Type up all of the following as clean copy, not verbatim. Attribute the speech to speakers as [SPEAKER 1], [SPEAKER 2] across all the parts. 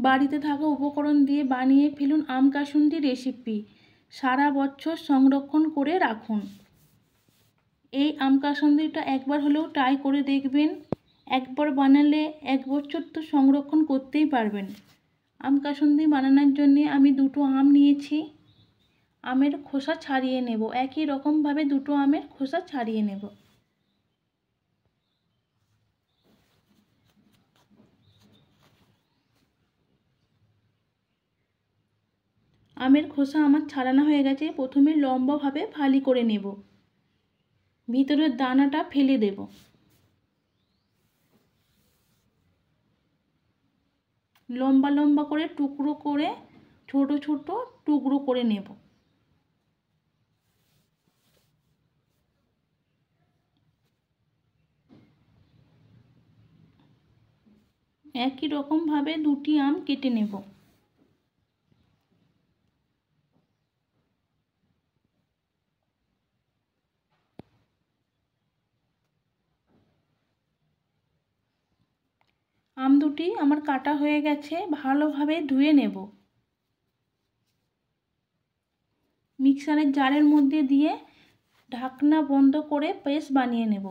[SPEAKER 1] বাড়িতে থাকা উপকরণ দিয়ে বানিয়ে ফেলুন আম কাসুন্দি রেসিপি। সারা বছর সংরক্ষণ করে রাখুন। এই আম কাসুন্দিটা একবার হলেও ট্রাই করে দেখবেন। একবার বানালে 1 বছর তো সংরক্ষণ করতেই পারবেন। আম কাসুন্দি বানানোর জন্য আমি 2টো আম নিয়েছি। আমের খোসা ছাড়িয়ে নেব। একই রকমভাবে 2টো আমের খোসা ছাড়িয়ে নেব। আমের খোসা আমার ছাড়ানো হয়ে গেছে। প্রথমে লম্বাভাবে ফালি করে নেব। ভিতরের দানাটা ফেলে দেব। লম্বা লম্বা করে টুকরো করে ছোট ছোট টুকরো করে নেব। একই রকমভাবে 2টি আম কেটে নেব। আম দুটি আমার কাটা হয়ে গেছে। ভালোভাবে ধুয়ে নেব। মিক্সারের জারের মধ্যে দিয়ে ঢাকনা বন্ধ করে পেস্ট বানিয়ে নেব।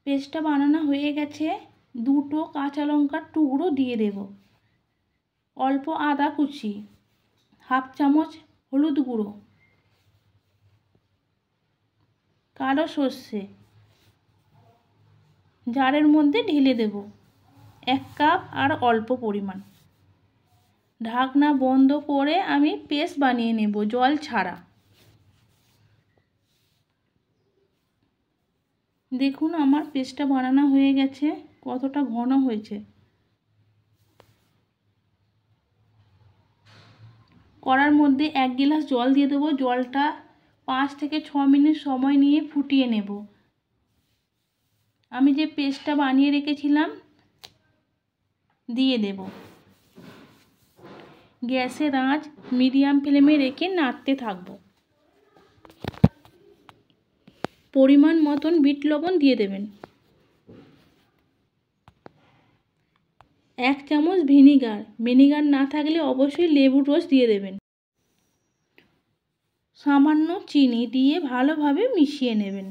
[SPEAKER 1] পেস্টটা বানানো হয়ে গেছে। 2টো কাঁচা লঙ্কার টুকরো দিয়ে দেব। অল্প আদা কুচি, 1/2 চামচ হলুদ গুঁড়ো, কালো সর্ষে জারের মধ্যে ঢেলে দেব। 1 কাপ আর অল্প পরিমাণ। ঢাকনা বন্ধ করে আমি পেস্ট বানিয়ে নেব জল ছাড়া। দেখুন আমার পেস্টটা বানানো হয়ে গেছে। কতটা ঘন হয়েছে। কড়ার মধ্যে 1 গ্লাস জল দিয়ে দেবো। জলটা 5 থেকে 6 মিনিট সময় নিয়ে ফুটিয়ে নেব। আমি যে পেস্টটা বানিয়ে রেখেছিলাম দিয়ে দেব। গ্যাসের আঁচ মিডিয়াম ফ্লেমে রেখে নাড়তে থাকব। পরিমাণ মতন বিট লবণ দিয়ে দেবেন। 1 চামচ ভিনিগার না থাকলে অবশ্যই লেবুর রস দিয়ে দেবেন। সামান্য চিনি দিয়ে ভালোভাবে মিশিয়ে নেবেন।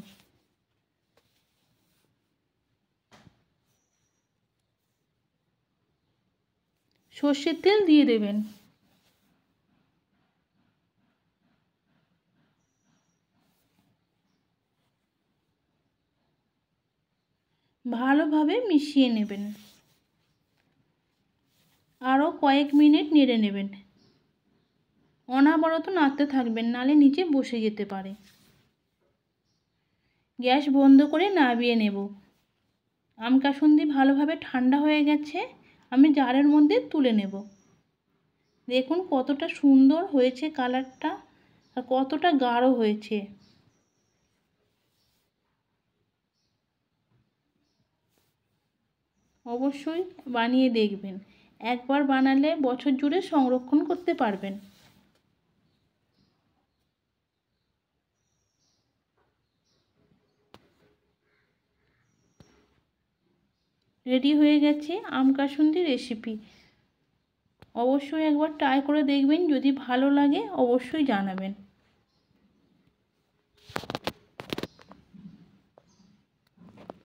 [SPEAKER 1] সর্ষের তেল দিয়ে দেবেন। ভালোভাবে মিশিয়ে নেবেন। আরও কয়েক মিনিট নেড়ে নেবেন। অনবরত নাড়তে থাকবেন, নালে নিচে বসে যেতে পারে। গ্যাস বন্ধ করে নামিয়ে নেব। আম কাসুন্দি ভালোভাবে ঠান্ডা হয়ে গেছে। আমি জারের মধ্যে তুলে নেব। দেখুন কতটা সুন্দর হয়েছে কালারটা আর কতটা গাঢ় হয়েছে। অবশ্যই বানিয়ে দেখবেন। একবার বানালে বছর জুড়ে সংরক্ষণ করতে পারবেন। রেডি হয়ে গেছে আম কাসুন্দি রেসিপি। অবশ্যই একবার ট্রাই করে দেখবেন। যদি ভালো লাগে অবশ্যই জানাবেন।